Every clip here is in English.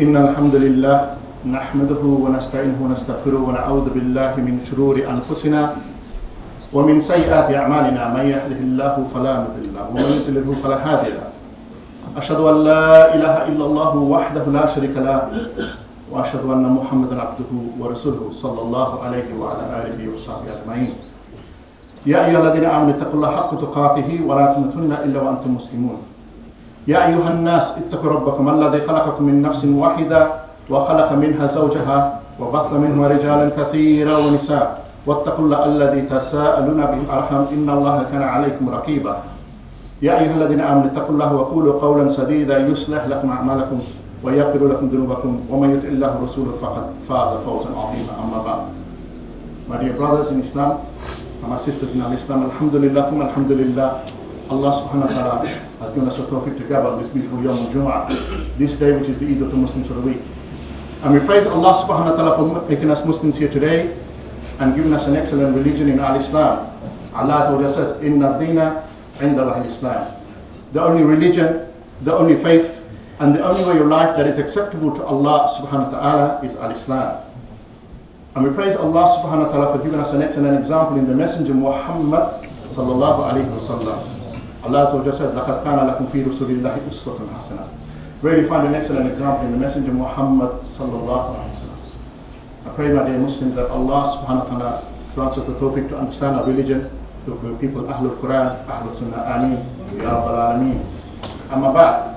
إن الحمد لله نحمده ونستعينه ونستغفره ونعوذ بالله من شرور أنفسنا ومن سيئات أعمالنا من يهده الله فلا مضل له ومن يضلل فلا هادي له أشهد أن لا إله إلا الله وحده لا شريك له وأشهد أن محمدا عبده ورسوله صلى الله عليه وعلى آله وصحبه أجمعين يا أيها الذين آمنوا اتقوا الله حق تقاته ولا تموتن إلا وأنتم مسلمون يا أيها الناس اتقوا ربكم الذي خلقكم من نفس واحدة وخلق منها زوجها وبث منهما رجالا كثيرا ونساء واتقوا الله الذي تساءلون به الأرحام إن الله كان عليكم رقيبا يا أيها الذين آمنوا اتقوا الله وقولوا قولا سديدا يصلح لكم أعمالكم ويغفر لكم ذنوبكم ومن يطع الله ورسوله فقد فاز فوزا عظيما أما بعد. My dear brothers in Islam and my sisters in Islam, alhamdulillah, thumma alhamdulillah, Allah subhanahu wa ta'ala has given us a tawfiq to gather on this beautiful Yawm al-Jum'ah, this day which is the Eid of the Muslims for the week. And we praise Allah subhanahu wa ta'ala for making us Muslims here today and giving us an excellent religion in Al-Islam. Allah says, Inna ad-dina inda al-Islam. The only religion, the only faith, and the only way of life that is acceptable to Allah subhanahu wa ta'ala is Al-Islam. And we praise Allah subhanahu wa ta'ala for giving us an excellent example in the Messenger Muhammad sallallahu alayhi wa sallam. Allah said, لَقَدْ كَانَ لَكُمْ فِي رُسُولِ اللَّهِ أُسْوَةٌ حَسَنَةٌ. Really find an excellent example in the Messenger Muhammad sallallahu alayhi wa sallam. I pray, my dear Muslims, that Allah subhanahu wa ta'ala grants us the tawfiq to understand our religion, to be people Ahlul Quran, Ahlul Sunnah, Ameen, Ya Rabbal Alameen. Amma ba'd.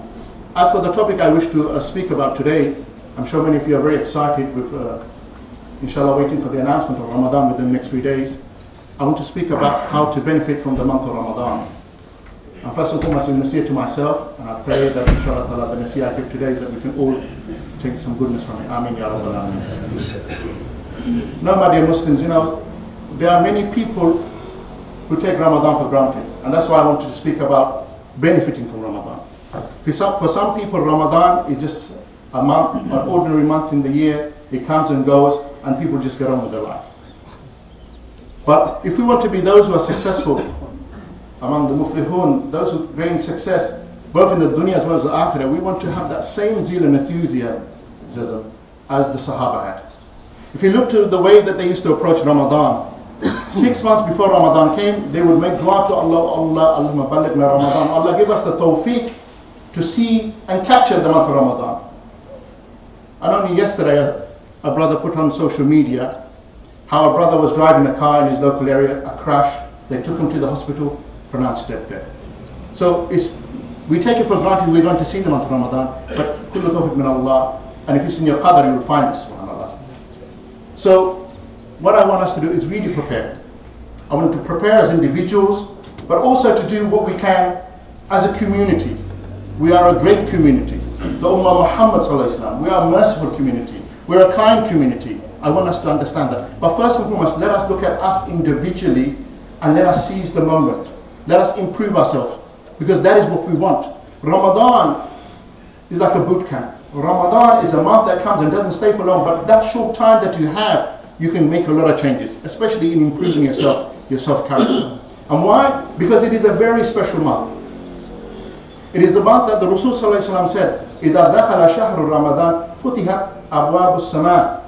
As for the topic I wish to speak about today, I'm sure many of you are very excited with, inshallah, waiting for the announcement of Ramadan within the next few days. I want to speak about how to benefit from the month of Ramadan. And first and foremost, in nasiyah to myself, and I pray that inshallah ta'ala the nasiyah I give today, that we can all take some goodness from it. Ameen, Ya Rabbal Alameen. Now, my dear Muslims, you know, there are many people who take Ramadan for granted. And that's why I wanted to speak about benefiting from Ramadan. For some people, Ramadan is just a month, an ordinary month in the year. It comes and goes, and people just get on with their life. But if we want to be those who are successful among the muflihun, those who gain success, both in the dunya as well as the akhirah, we want to have that same zeal and enthusiasm as the Sahaba had. If you look to the way that they used to approach Ramadan, 6 months before Ramadan came, they would make dua to Allah, Allahumma ballighna Ramadan, Allah give us the tawfiq to see and capture the month of Ramadan. And only yesterday, a brother put on social media how a brother was driving a car in his local area, a crash, they took him to the hospital, pronounced dead there. So we take it for granted we're going to see the month of Ramadan, but kullu tawfiq min Allah, and if it's in your qadr, you will find this, subhanAllah. So what I want us to do is really prepare. I want to prepare as individuals, but also to do what we can as a community. We are a great community. The Ummah Muhammad sallallahu alaihi wasallam. We are a merciful community. We're a kind community. I want us to understand that. But first and foremost, let us look at us individually and let us seize the moment. Let us improve ourselves, because that is what we want. Ramadan is like a boot camp. Ramadan is a month that comes and doesn't stay for long, but that short time that you have, you can make a lot of changes, especially in improving yourself, your self-character. And why? Because it is a very special month. It is the month that the Rasul sallallahu alaihi wasallam said, إِذَا دَخَلَ شَهْرُ رَمَضَانَ فُتِحَتْ أَبْوَابُ السَّمَاءِ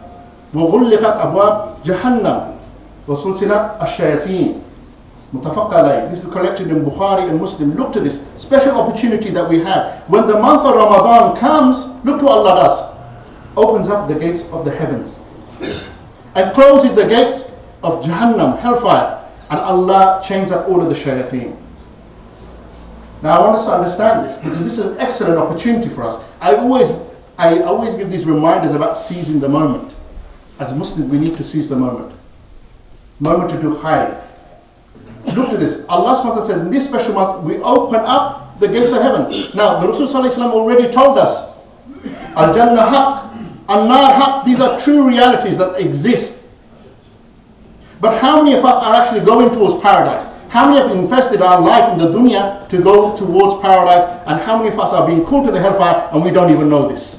وَغُلِّقَتْ أَبْوَابُ جَهَنَّمَ وَسُلْسِلَتْ الشَّيَاطِينِ. Muttafaq alayh. This is collected in Bukhari and Muslim. Look to this special opportunity that we have. When the month of Ramadan comes, look to Allah does. Opens up the gates of the heavens and closes the gates of Jahannam, hellfire, and Allah chains up all of the shayateen. Now I want us to understand this, because this is an excellent opportunity for us. I always give these reminders about seizing the moment. As Muslims, we need to seize the moment. Moment to do khair. Look at this. Allah subhanahu wa ta'ala said, in this special month, we open up the gates of heaven. Now, the Rasul sallallahu alaihi wasallam already told us, Al-Jannah haq, An-Nar haq, these are true realities that exist. But how many of us are actually going towards paradise? How many have invested our life in the dunya to go towards paradise? And how many of us are being called to the hellfire and we don't even know this?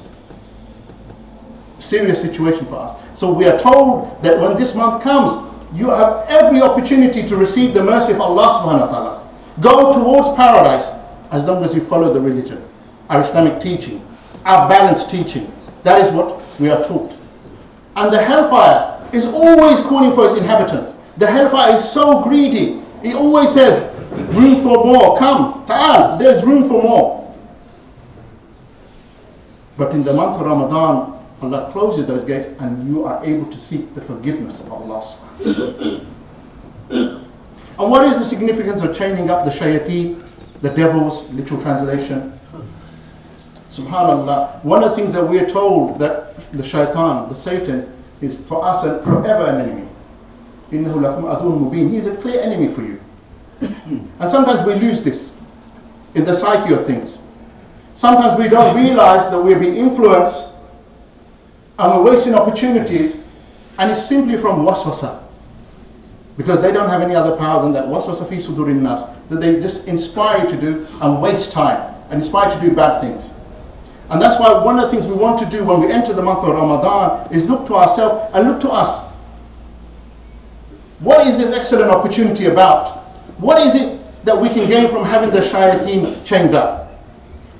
Serious situation for us. So we are told that when this month comes, you have every opportunity to receive the mercy of Allah subhanahu wa ta'ala. Go towards paradise as long as you follow the religion, our Islamic teaching, our balanced teaching. That is what we are taught. And the hellfire is always calling for its inhabitants. The hellfire is so greedy. It always says, room for more, come, ta'al, there's room for more. But in the month of Ramadan, Allah closes those gates and you are able to seek the forgiveness of Allah subhanahu wa ta'ala. And what is the significance of chaining up the shayateen, the devils, literal translation? Subhanallah, one of the things that we are told that the shaitan, the Satan, is for us and forever an enemy. إِنَّهُ لَكُمْ عَدُوٌّ مُبِينٌ. He is a clear enemy for you. And sometimes we lose this in the psyche of things. Sometimes we don't realize that we're being influenced and we're wasting opportunities, and it's simply from waswasa. Because they don't have any other power than that waswasa fi sudurin nas, that they just inspire you to do and waste time and inspire you to do bad things. And that's why one of the things we want to do when we enter the month of Ramadan is look to ourselves and look to us. What is this excellent opportunity about? What is it that we can gain from having the shayateen chained up?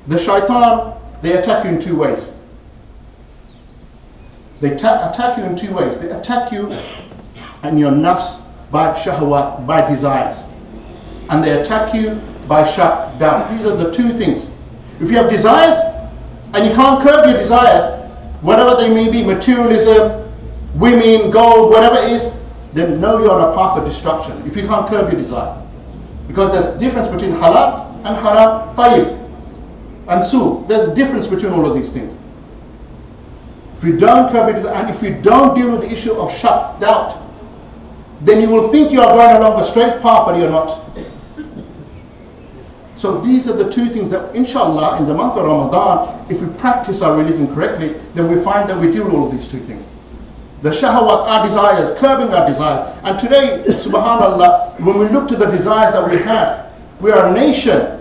The shaitan, they attack you in two ways. They attack you in two ways. They attack you and your nafs by shahwat, by desires. And they attack you by doubt. These are the two things. If you have desires and you can't curb your desires, whatever they may be, materialism, women, gold, whatever it is, then know you're on a path of destruction if you can't curb your desire. Because there's a difference between halal and haram, tayyib, and su. There's a difference between all of these things. If you don't curb your desire, and if you don't deal with the issue of doubt, then you will think you are going along the straight path, but you're not. So these are the two things that, inshallah, in the month of Ramadan, if we practice our religion correctly, then we find that we deal with all of these two things. The shahawat, our desires, curbing our desires. And today, subhanallah, when we look to the desires that we are a nation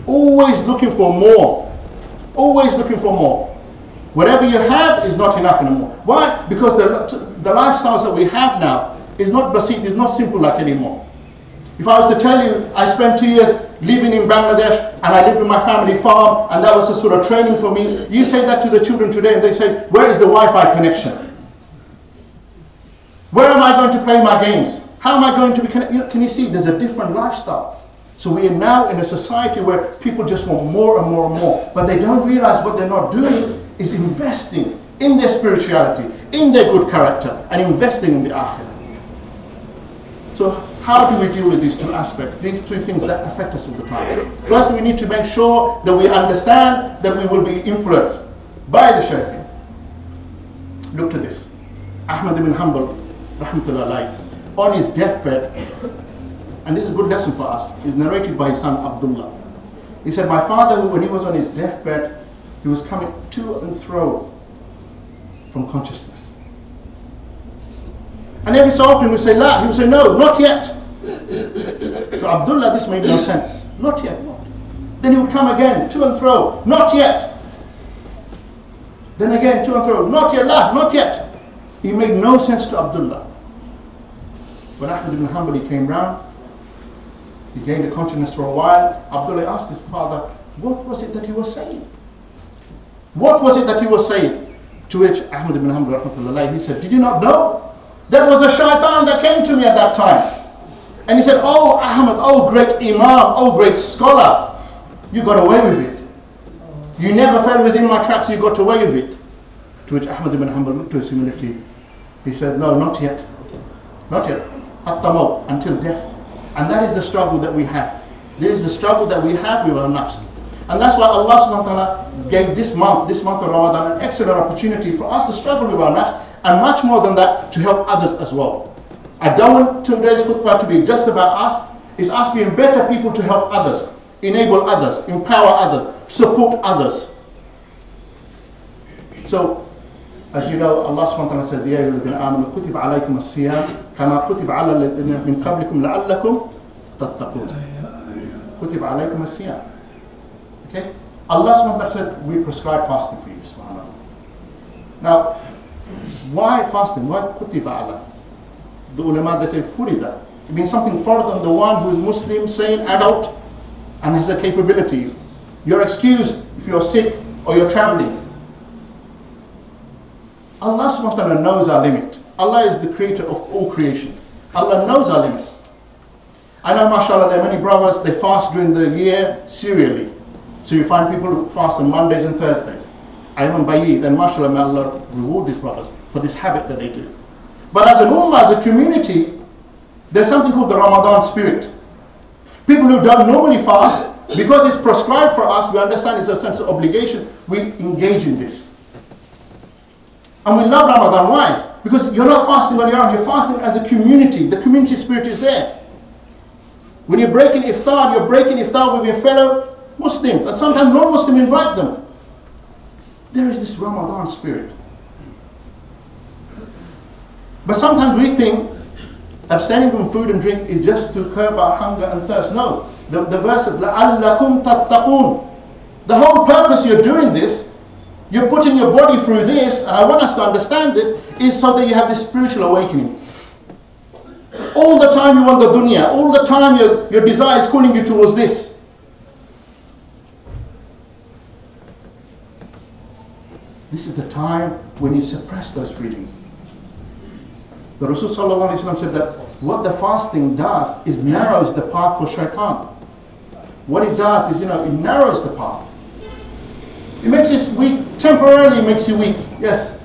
always looking for more. Always looking for more. Whatever you have is not enough anymore. Why? Because the lifestyles that we have now is not basit, is not simple like anymore. If I was to tell you, I spent 2 years living in Bangladesh and I lived with my family farm and that was a sort of training for me. You say that to the children today and they say, where is the Wi-Fi connection? Where am I going to play my games? How am I going to be connected? Can you see there's a different lifestyle? So we are now in a society where people just want more and more and more. But they don't realize what they're not doing is investing in their spirituality, in their good character, and investing in the akhirah. So how do we deal with these two aspects, these two things that affect us all the time? First, we need to make sure that we understand that we will be influenced by the shaitan. Look to this. Ahmad ibn Hanbal, rahmatullah alayhi, on his deathbed, and this is a good lesson for us, is narrated by his son Abdullah. He said, my father, when he was on his deathbed, he was coming to and fro from consciousness. And every so often we say, la, he would say, no, not yet. To Abdullah, this made no sense. Not yet. Then he would come again, to and fro, not yet. Then again, to and fro, not yet, la, not yet. He made no sense to Abdullah. When Ahmad ibn Hanbali came round, he gained a consciousness for a while. Abdullah asked his father, what was it that he was saying? What was it that he was saying? To which Ahmad ibn Hanbal, he said, did you not know? That was the shaitan that came to me at that time. And he said, oh Ahmad, oh great imam, oh great scholar, you got away with it. You never fell within my traps, you got away with it. To which Ahmad ibn Hanbal looked to his humility. He said, no, not yet. Not yet. Hatta maut, until death. And that is the struggle that we have. This is the struggle that we have with our nafs. And that's why Allah subhanahu wa ta'ala gave this month of Ramadan, an excellent opportunity for us to struggle with our nafs, and much more than that, to help others as well. I don't want today's khutbah to be just about us. It's us being better people to help others, enable others, empower others, support others. So, as you know, Allah subhanahu wa ta'ala says, Ya ayyuhalladhina amanu kutiba alaykum as-siyam kama kutiba ala alladhina min qablikum la'allakum tattaqun. Kutiba alaykum as-siyam. Okay? Allah subhanahu wa ta'ala said, we prescribe fasting for you, subhanAllah. Now, why fasting? Why kutiba ala? The ulama, they say furida. It means something further on the one who is Muslim, sane, adult, and has a capability. You're excused if you're sick or you're traveling. Allah subhanahu wa ta'ala knows our limit. Allah is the creator of all creation. Allah knows our limits. I know, mashallah, there are many brothers, they fast during the year serially. So you find people who fast on Mondays and Thursdays. Ayman Bayi, then mashallah, may Allah reward these brothers for this habit that they do. But as an ummah, as a community, there's something called the Ramadan spirit. People who don't normally fast, because it's prescribed for us, we understand it's a sense of obligation, we engage in this. And we love Ramadan. Why? Because you're not fasting on your own, you're fasting as a community. The community spirit is there. When you're breaking iftar with your fellow Muslims, and sometimes non-Muslims invite them. There is this Ramadan spirit. But sometimes we think abstaining from food and drink is just to curb our hunger and thirst. No. The verse is لَعَلَّكُمْ تَتَّقُونَ. The whole purpose you're doing this, you're putting your body through this, and I want us to understand this, is so that you have this spiritual awakening. All the time you want the dunya, all the time your desire is calling you towards this. This is the time when you suppress those feelings. The Rasul sallallahu alaihi wasallam said that what the fasting does is narrows the path for shaitan. What it does is, it narrows the path. It makes us weak, temporarily makes you weak, yes.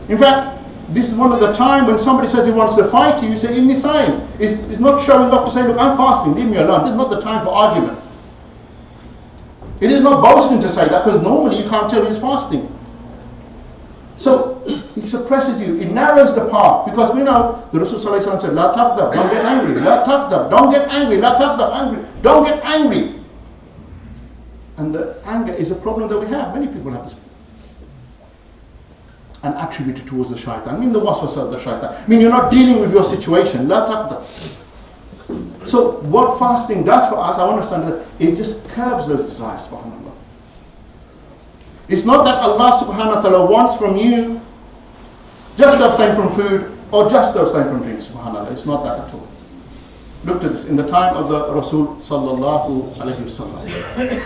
In fact, this is one of the time when somebody says he wants to fight you, you say, Inni Saim. It's not showing off to say, look, I'm fasting, leave me alone. This is not the time for argument. It is not boasting to say that, because normally you can't tell he's fasting. So it suppresses you, it narrows the path, because we know the Rasul sallallahu alaihi wasallam said, La taqdab, don't get angry, la taqdab, don't get angry, la taqdab, angry, don't get angry. And the anger is a problem that we have. Many people have this. And attributed towards the shaitan. The waswasa of the shaitan. You're not dealing with your situation. La taqdab. So what fasting does for us, I want to understand that it just curbs those desires, subhanAllah. It's not that Allah subhanahu wa ta'ala wants from you just to abstain from food or just to abstain from drink, subhanAllah. It's not that at all. Look to this. In the time of the Rasul sallallahu alayhi wasallam,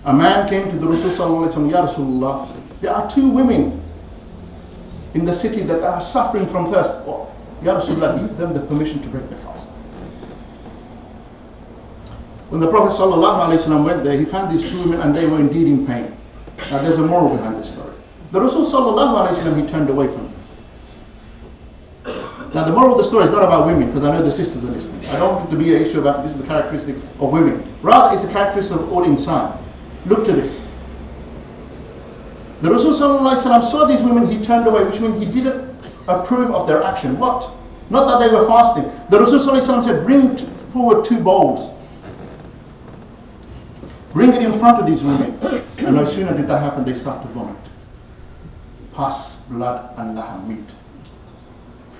a man came to the Rasul sallallahu alayhi wasallam, Ya Rasulullah, there are two women in the city that are suffering from thirst. Oh, Ya Rasulullah, give them the permission to break their fast. When the Prophet ﷺ went there, he found these two women and they were indeed in pain. Now there's a moral behind this story. The Rasul ﷺ, he turned away from them. Now the moral of the story is not about women, because I know the sisters are listening. I don't want it to be an issue about this is the characteristic of women. Rather, it's the characteristic of all insan. Look to this. The Rasul ﷺ saw these women, he turned away, which means he didn't approve of their action. What? Not that they were fasting. The Rasul ﷺ said, bring forward 2 bowls. Bring it in front of these women. And no sooner did that happen, they start to vomit. Pus, blood, and laham, meat.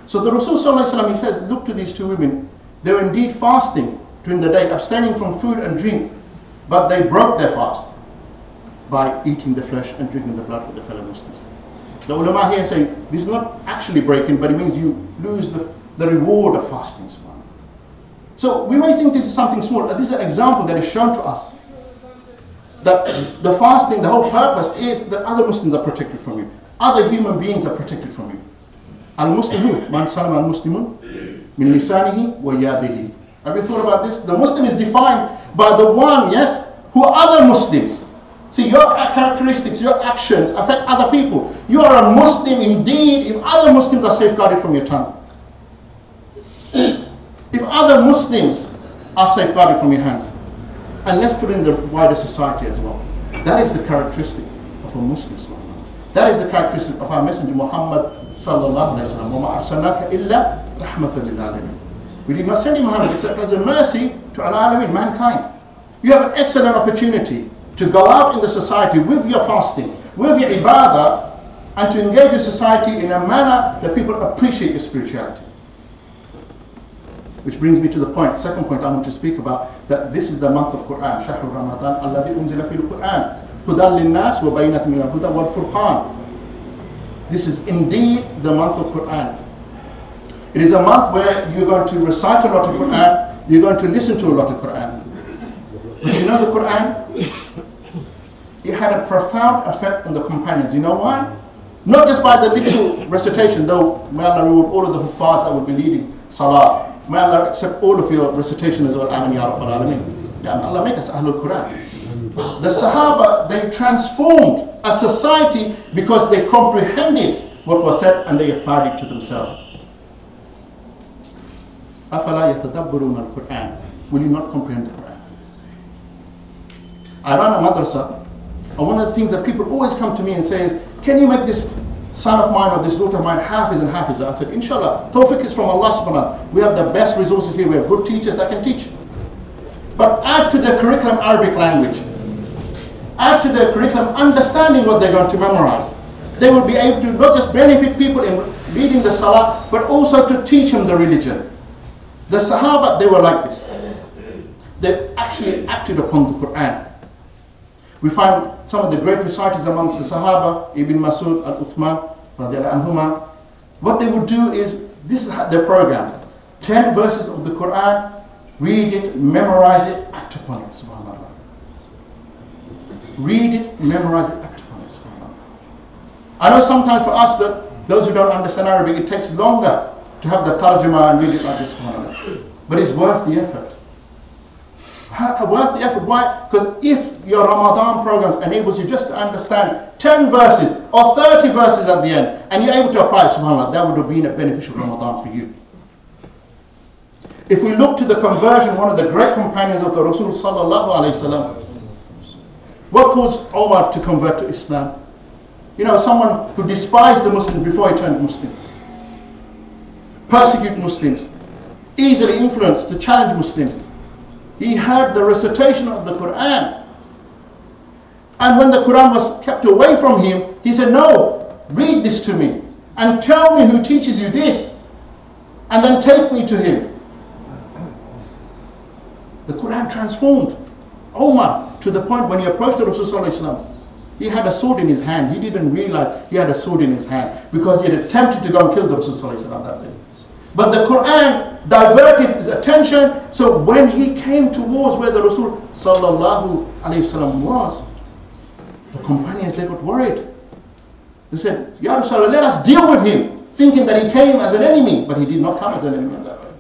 So the Rasul ﷺ, he says, look to these 2 women. They were indeed fasting during the day, abstaining from food and drink. But they broke their fast by eating the flesh and drinking the blood for the fellow Muslims. The ulama here say, this is not actually breaking, but it means you lose the reward of fasting. So we may think this is something small. This is an example that is shown to us. That the fasting, the whole purpose is that other Muslims are protected from you. Other human beings are protected from you. Al-Muslimun, man salama al-Muslimun, min lisanihi wa yadihi. Have you thought about this? The Muslim is defined by the one, yes, who are other Muslims. See, your characteristics, your actions affect other people. You are a Muslim indeed if other Muslims are safeguarded from your tongue. If other Muslims are safeguarded from your hands. And let's put in the wider society as well. That is the characteristic of a Muslim. That is the characteristic of our Messenger Muhammad sallallahu alayhi wa sallam. We did not send him Muhammad except as a mercy to al-alamin, mankind. You have an excellent opportunity to go out in the society with your fasting, with your ibadah, and to engage with society in a manner that people appreciate your spirituality. Which brings me to the point, second point I want to speak about, that this is the month of Quran. Shahr Ramadan, alladhi unzila fil Quran, hudan lin-nas wa bayinat min al-huda wal furqan. This is indeed the month of Quran. It is a month where you're going to recite a lot of Quran, you're going to listen to a lot of Quran. But you know the Quran? it had a profound effect on the companions. You know why? Not just by the literal recitation, though may Allah reward all of the huffaz that would be leading salah. May Allah accept all of your recitation as well. Amin ya Rabbal Alameen. Ya Allah, make us Ahlul Quran. The Sahaba, they transformed a society because they comprehended what was said and they applied it to themselves. أَفَلَا يَتَدَبَّرُونَ الْقُرْآنَ. Will you not comprehend the Quran? I run a madrasa, and one of the things that people always come to me and say is, can you make this son of mine or this daughter of mine hafiz and hafiz? I said, inshallah, tawfiq is from Allah subhanahu wa ta'ala. We have the best resources here. We have good teachers that can teach. But add to the curriculum Arabic language. Add to the curriculum understanding what they're going to memorize. They will be able to not just benefit people in leading the salah, but also to teach them the religion. The Sahaba, they were like this. They actually acted upon the Quran. We find some of the great reciters amongst the Sahaba, Ibn Masud, Al-Uthman, anhuma. What they would do is, this is their program. 10 verses of the Quran, read it, memorize it, act upon it, subhanAllah. Read it, memorize it, act upon it, subhanAllah. I know sometimes for us, that those who don't understand Arabic, it takes longer to have the tarjuma and read it like this, subhanAllah. But it's worth the effort. Worth the effort. Why? Because if your Ramadan program enables you just to understand 10 verses or 30 verses at the end, and you're able to apply it, subhanAllah, that would have been a beneficial Ramadan for you. If we look to the conversion, one of the great companions of the Rasul sallallahu alayhi wasallam, what caused Omar to convert to Islam? You know, someone who despised the Muslims before he turned Muslim, persecute Muslims, easily influenced to challenge Muslims. He heard the recitation of the Quran, and when the Quran was kept away from him, he said, no, read this to me and tell me who teaches you this, and then take me to him. The Quran transformed Omar to the point when he approached the Rasul, he had a sword in his hand. He didn't realize he had a sword in his hand because he had attempted to go and kill the Rasul that day. But the Quran diverted his attention, so when he came towards where the Rasul was, the companions, they got worried. They said, Ya Rasulullah, let us deal with him, thinking that he came as an enemy, but he did not come as an enemy on that day.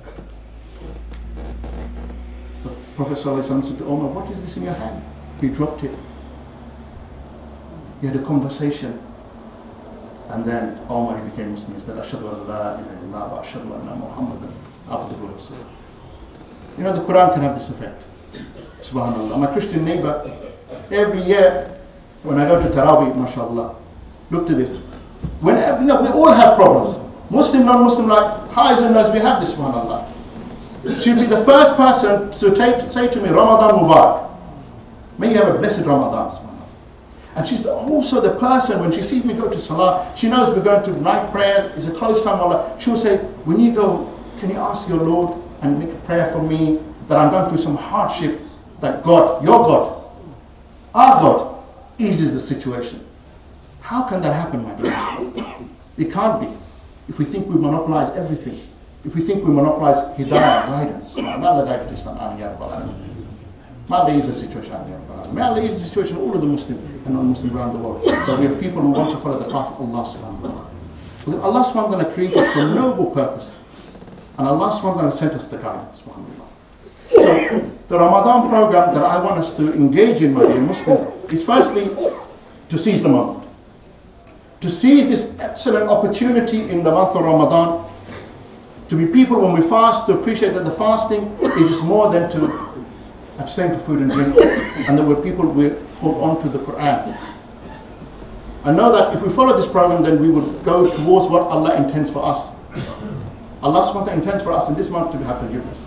The Prophet said to Omar, what is this in your hand? He dropped it. He had a conversation. And then Omar became Muslim. He said, Ashhadu an la ilaha illallah wa ashhadu anna Muhammadan abduhu wa rasuluh. You know, the Quran can have this effect. Subhanallah. My Christian neighbor, every year when I go to Taraweeh, mashallah, look to this. Whenever, you know, we all have problems. Muslim, non-Muslim, like highs and lows, we have this, subhanallah. She'll be the first person to say to me, Ramadan Mubarak. May you have a blessed Ramadan, subhanallah. And she's also the person, when she sees me go to Salah, she knows we're going to night prayers, it's a close time, Allah. She'll say, when you go, can you ask your Lord and make a prayer for me that I'm going through some hardship, that God, your God, our God, eases the situation. How can that happen, my dear? It can't be. If we think we monopolize everything, if we think we monopolize hidayah, guidance, may Allah guide to Islam, ya Rabbal Alameen. May Allah ease the situation, ya Rabbal Alameen. May Allah ease the situation all of the Muslim and non-Muslim around the world. That we have people who want to follow the path of Allah subhanahu wa ta'ala. Because Allah subhanahu wa ta'ala created for a noble purpose. And Allah subhanahu wa ta'ala sent us the guidance, subhanAllah. So, the Ramadan program that I want us to engage in, my dear Muslims, is firstly to seize the moment. To seize this excellent opportunity in the month of Ramadan, to be people when we fast, to appreciate that the fasting is just more than to abstain from food and drink, and that we're people who hold on to the Quran. I know that if we follow this program, then we will go towards what Allah intends for us. Allah subhanahu wa ta'ala intends for us in this month to have forgiveness.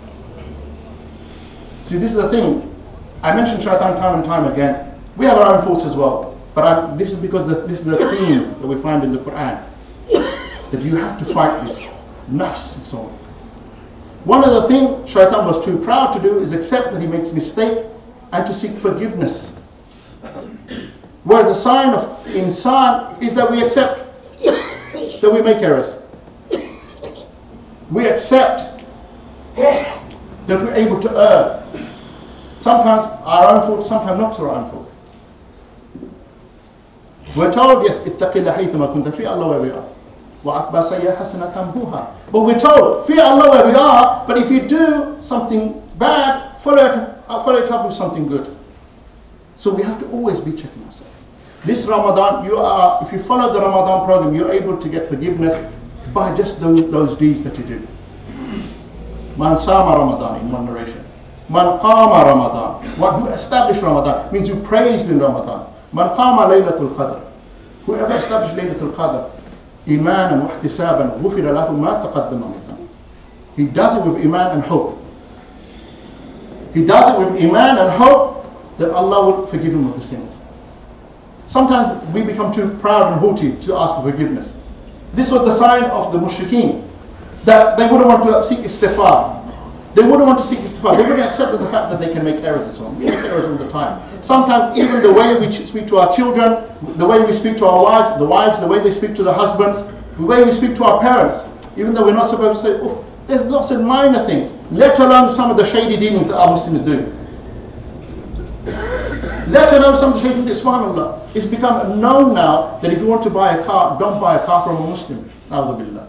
See, this is the thing. I mentioned shaitan time and time again. We have our own faults as well. But this is because this is the theme that we find in the Quran. That you have to fight this. Nafs and so on. One of the things shaitan was too proud to do is accept that he makes mistake and to seek forgiveness. Whereas the sign of insan is that we accept that we make errors. We accept that we're able to err. Sometimes our own fault, sometimes not our own fault. We're told, yes, اتَّقِ اللَّهَ حَيْثُمَا كُنْتَ, fear Allah where we are. وَأَتْبَعْ سَيِّئَةً حَسَنَةً تَمْحُوهَا. But we're told, fear Allah where we are, but if you do something bad, follow it up with something good. So we have to always be checking ourselves. This Ramadan, if you follow the Ramadan program, you're able to get forgiveness by just those deeds that you do. Man sama Ramadan, in one narration. Man qama Ramadan. One who established Ramadan means who praised in Ramadan. Man qama laylatul qadr. Whoever established laylatul qadr, imanan wa ihtisaban, ghufira lahu ma taqaddama min dhanbi. He does it with iman and hope. He does it with iman and hope that Allah will forgive him of the sins. Sometimes we become too proud and haughty to ask for forgiveness. This was the sign of the mushrikeen, that they wouldn't want to seek istighfar. They wouldn't want to seek istighfar. They wouldn't accept the fact that they can make errors and so on. We make errors all the time. Sometimes even the way we speak to our children, the way we speak to our wives, the way they speak to the husbands, the way we speak to our parents, even though we're not supposed to say, oh, there's lots of minor things, let alone some of the shady dealings that our Muslims do. Let alone some of the shady dealings, subhanAllah. It's become known now that if you want to buy a car, don't buy a car from a Muslim. A'udhu billah.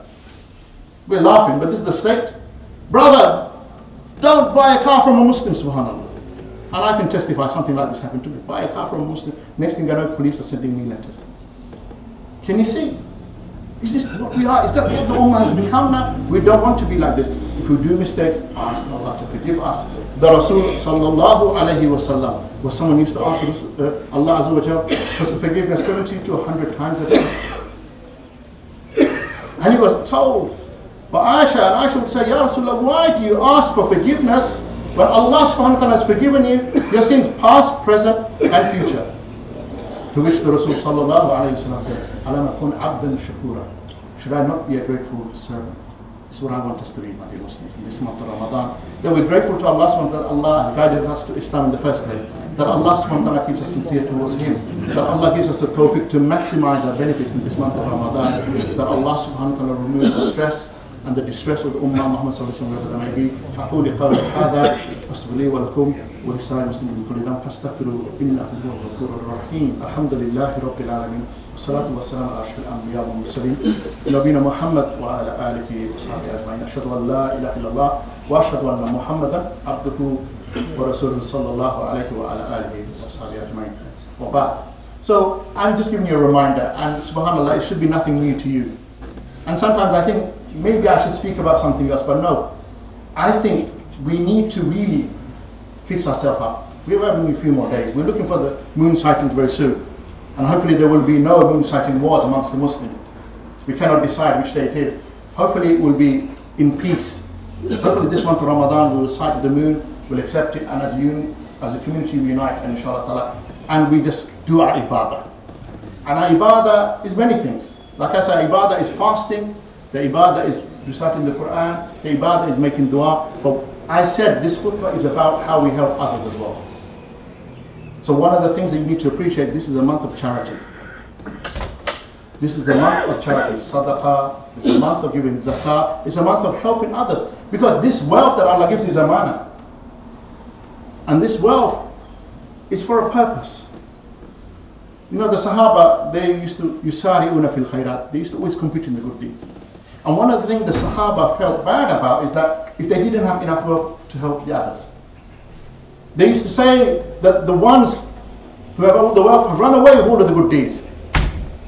We're laughing, but this is the state. Brother, don't buy a car from a Muslim, subhanAllah. And I can testify something like this happened to me. Buy a car from a Muslim, next thing I know, police are sending me letters. Can you see? Is this what we are? Is that what the Ummah has become now? We don't want to be like this. If we do mistakes, ask Allah to forgive us. The Rasul sallallahu alayhi wa sallam was someone used to ask Allah Azza wa Jal for forgiveness 70 to 100 times a day. And he was told by Aisha, and Aisha would say, Ya Rasulullah, why do you ask for forgiveness when Allah subhanahu wa ta'ala has forgiven you your sins past, present and future? To which the Rasul sallallahu alayhi wa sallam said, Alam akun abdan shakura. Should I not be a grateful servant? This is what I want us to be, my dear Muslims, in this month of Ramadan. That we're grateful to Allah subhanahu wa ta'ala that Allah has guided us to Islam in the first place. That Allah subhanahu wa ta'ala keeps us sincere towards Him. That Allah gives us the tawfiq to maximize our benefit in this month of Ramadan. That Allah subhanahu wa ta'ala removes the stress and the distress of the Ummah Muhammad sallallahu alayhi wa sallam, wherever that may be. أقول قولي هذا واستغفر لي ولكم ولسائر المسلمين من كل ذنب فاستغفروه إنه هو الغفور الرحيم. الحمد لله رب العالمين والصلاة والسلام على أشرف الأنبياء والمرسلين نبينا محمد وعلى آله وصحبه أجمعين. أشهد أن لا إله إلا الله وأشهد أن محمدا عبده ورسوله صلى الله عليه وعلى آله وصحبه أجمعين. وبعد. So I'm just giving you a reminder, and subhanAllah, it should be nothing new to you. And sometimes I think maybe I should speak about something else, but no. I think we need to really fix ourselves up. We're having a few more days. We're looking for the moon sighting very soon. And hopefully there will be no moon sighting wars amongst the Muslims. We cannot decide which day it is. Hopefully it will be in peace. Hopefully this month of Ramadan we will sight the moon, we'll accept it, and as a community we unite, and inshallah ta'ala, and we just do our ibadah. And our ibadah is many things. Like I said, ibadah is fasting, the ibadah is reciting the Quran, the ibadah is making dua. But I said this khutbah is about how we help others as well. So one of the things that you need to appreciate, this is a month of charity. This is a month of charity, sadaqah, it's a month of giving zakah, it's a month of helping others. Because this wealth that Allah gives is amana. And this wealth is for a purpose. You know, the Sahaba, they used to yusari'una fil khairat. They used to always compete in the good deeds. And one of the things the Sahaba felt bad about is that if they didn't have enough wealth to help the others. They used to say that the ones who have all the wealth have run away with all of the good deeds.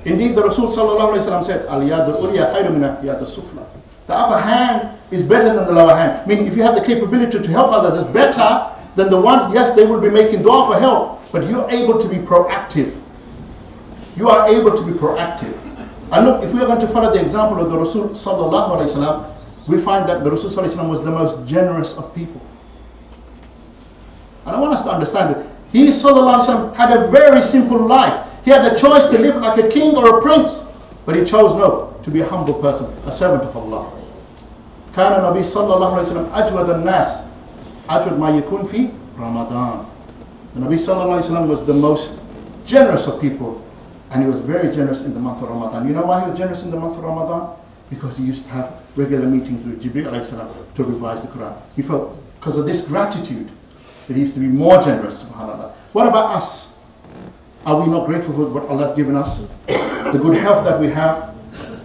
Indeed, the Rasul sallallahu alayhi wa sallam said, Al-yadul ulya khayru min al-yadul sufla. The upper hand is better than the lower hand. Meaning, if you have the capability to help others, it's better than the ones, yes, they will be making dua for help, but you're able to be proactive. You are able to be proactive. And look, if we are going to follow the example of the Rasul sallallahu alayhi wa sallam, we find that the Rasul sallallahu alayhi wa sallam was the most generous of people. And I want us to understand that he sallallahu alayhi wa sallam had a very simple life. He had the choice to live like a king or a prince, but he chose no, to be a humble person, a servant of Allah. كان النبي صلى الله عليه وسلم أجود الناس أجود ما يكون في رمضان. The Nabi sallallahu alayhi wa sallam was the most generous of people, and he was very generous in the month of Ramadan. You know why he was generous in the month of Ramadan? Because he used to have regular meetings with Jibreel alayhi salam to revise the Quran. He felt, because of this gratitude, that he used to be more generous, subhanAllah. What about us? Are we not grateful for what Allah has given us? The good health that we have.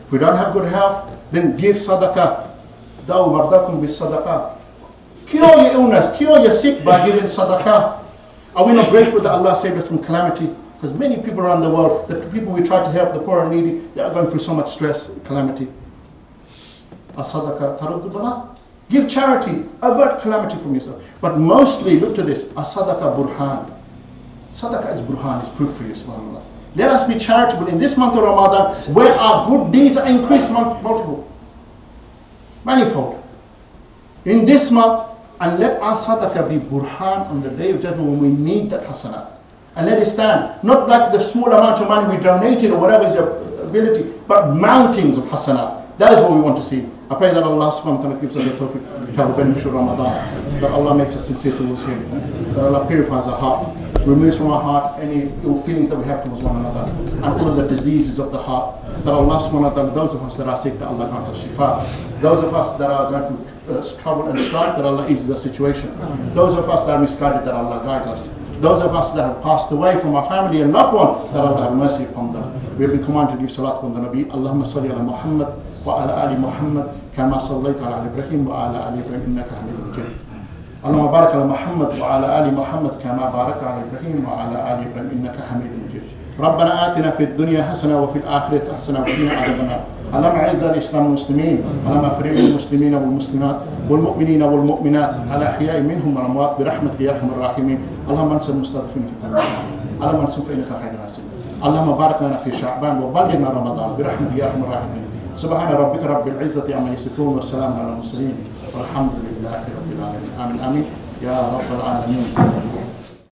If we don't have good health, then give sadaqah. Daw mardakum bis sadaqah. Cure your illness, cure your sick by giving sadaqah. Are we not grateful that Allah saved us from calamity? Because many people around the world, the people we try to help, the poor and needy, they are going through so much stress, calamity. As-sadaqah taruddu bala. Give charity, avert calamity from yourself. But mostly, look to this, as-sadaqah burhan. Sadaqah is burhan, is proof for you, subhanAllah. Let us be charitable in this month of Ramadan, where our good deeds are increased multiple, manifold. In this month, and let our sadaqah be burhan on the day of judgment when we need that hasanat. And let it stand, not like the small amount of money we donated or whatever is your ability, but mountains of hasanat. That is what we want to see. I pray that Allah subhanahu wa ta'ala gives us the tawfiq to have a beneficial Ramadan, that Allah makes us sincere towards Him, that Allah purifies our heart, removes from our heart any ill feelings that we have towards one another, and all of the diseases of the heart, that Allah subhanahu wa ta'ala, those of us that are sick, that Allah grants us shifa, those of us that are going through trouble and strife, that Allah eases our situation, those of us that are misguided, that Allah guides us, those of us that have passed away from our family and loved one, that Allah have mercy upon them. We have been commanded to give salat upon the Nabi. Allahumma salli ala Muhammad wa ala ali Muhammad kama sallaita ala Ibrahim wa ala ali Ibrahim innaka hamidun majid. Allahumma barik ala Muhammad wa ala ali Muhammad kama barakta ala Ibrahim wa ala ali Ibrahim innaka hamidun majid. ربنا آتنا في الدنيا حسنة وفي الآخرة حسنة وقنا عذاب النار. اللهم أعز الإسلام والمسلمين، اللهم أفرج المسلمين والمسلمات والمؤمنين والمؤمنات على أحياء منهم والأموات برحمتك يا أرحم الراحمين. اللهم انصر المستضعفين في كل مكان، اللهم انصر فإنك خير الناصرين. اللهم بارك لنا في شعبان وبلغنا رمضان برحمتك يا أرحم الراحمين. سبحان ربك رب العزة عما يصفون والسلام على المرسلين والحمد لله رب العالمين. آمين آمين يا رب العالمين.